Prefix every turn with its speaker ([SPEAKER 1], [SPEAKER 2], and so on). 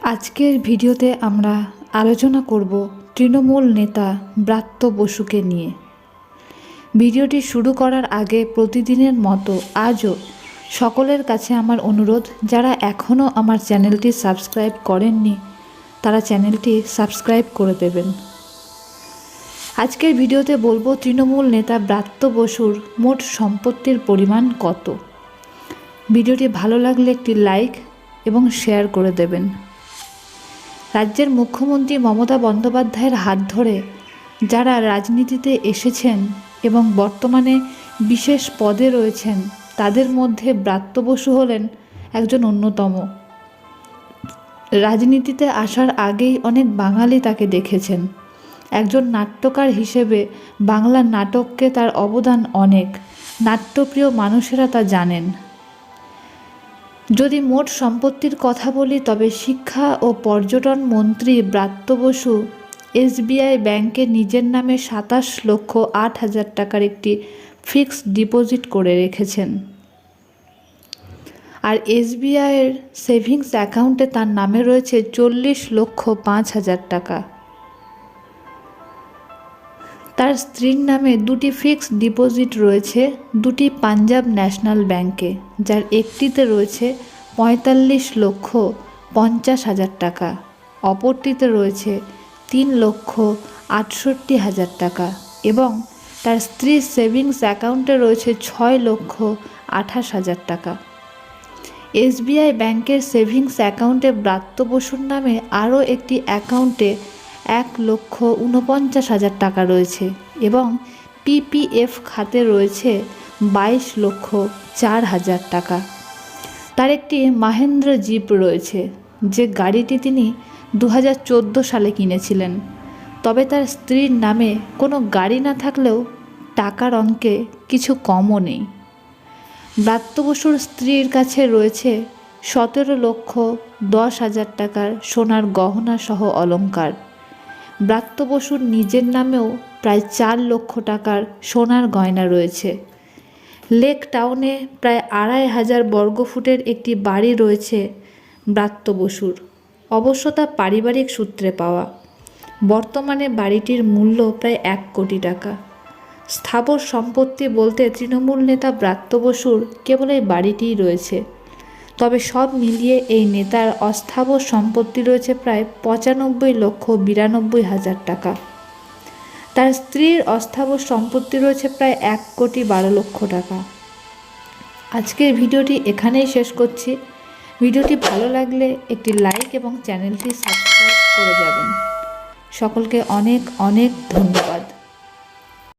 [SPEAKER 1] আজকের ভিডিওতে আমরা আলোচনা করব তৃণমূল নেতা ব্রাত্য বসুকে নিয়ে। ভিডিওটি শুরু করার আগে প্রতিদিনের মতো আজও সকলের কাছে আমার অনুরোধ, যারা এখনও আমার চ্যানেলটি সাবস্ক্রাইব করেননি তারা চ্যানেলটি সাবস্ক্রাইব করে দেবেন। আজকের ভিডিওতে বলবো তৃণমূল নেতা ব্রাত্য বসুর মোট সম্পত্তির পরিমাণ কত। ভিডিওটি ভালো লাগলে একটি লাইক এবং শেয়ার করে দেবেন। রাজ্যের মুখ্যমন্ত্রী মমতা বন্দ্যোপাধ্যায়ের হাত ধরে যারা রাজনীতিতে এসেছেন এবং বর্তমানে বিশেষ পদে রয়েছেন, তাদের মধ্যে ব্রাত্য বসু হলেন একজন অন্যতম। রাজনীতিতে আসার আগেই অনেক বাঙালি তাকে দেখেছেন। একজন নাট্যকার হিসেবে বাংলা নাটককে তার অবদান অনেক, নাট্যপ্রিয় মানুষেরা তা জানেন। যদি মোট সম্পত্তির কথা বলি, তবে শিক্ষা ও পর্যটন মন্ত্রী ব্রাত্য বসু এসবিআই ব্যাংকে নিজের নামে 27,08,000 টাকার একটি ফিক্সড ডিপোজিট করে রেখেছেন। আর এসবিআইয়ের সেভিংস অ্যাকাউন্টে তার নামে রয়েছে 40,05,000 টাকা। তার স্ত্রীর নামে দুটি ফিক্সড ডিপোজিট রয়েছে দুটি পাঞ্জাব ন্যাশনাল ব্যাংকে, যার একটিতে রয়েছে 45,50,000 টাকা, অপরটিতে রয়েছে 3,68,000 টাকা এবং তার স্ত্রীর সেভিংস অ্যাকাউন্টে রয়েছে 6,28,000 টাকা। এসবিআই ব্যাংকের সেভিংস অ্যাকাউন্টে ব্রাত্য বসুর নামে আরও একটি অ্যাকাউন্টে 1,49,000 টাকা রয়েছে এবং পিপিএফ খাতে রয়েছে 22,04,000 টাকা। তার একটি মাহেন্দ্র জিপ রয়েছে, যে গাড়িটি তিনি 2014 সালে কিনেছিলেন। তবে তার স্ত্রীর নামে কোনো গাড়ি না থাকলেও টাকার অঙ্কে কিছু কমও নেই। ব্রাত্য বসুর স্ত্রীর কাছে রয়েছে 17,10,000 টাকার সোনার গহনা সহ অলংকার। ব্রাত্য বসুর নিজের নামেও প্রায় 4 লক্ষ টাকার সোনার গয়না রয়েছে। লেক টাউনে প্রায় 2,500 বর্গফুটের একটি বাড়ি রয়েছে ব্রাত্য বসুর। অবশ্য তা পারিবারিক সূত্রে পাওয়া। বর্তমানে বাড়িটির মূল্য প্রায় 1 কোটি টাকা। স্থাবর সম্পত্তি বলতে তৃণমূল নেতা ব্রাত্য বসুর কেবল এই বাড়িটিই রয়েছে। তবে সব মিলিয়ে এই নেতার অস্থাবর সম্পত্তি রয়েছে প্রায় 95,92,000 টাকা। তার স্ত্রীর অস্থাবর সম্পত্তি রয়েছে প্রায় 1,12,00,000 টাকা। আজকের ভিডিওটি এখানেই শেষ করছি। ভিডিওটি ভালো লাগলে একটি লাইক এবং চ্যানেলটি সাবস্ক্রাইব করে যাবেন। সকলকে অনেক অনেক ধন্যবাদ।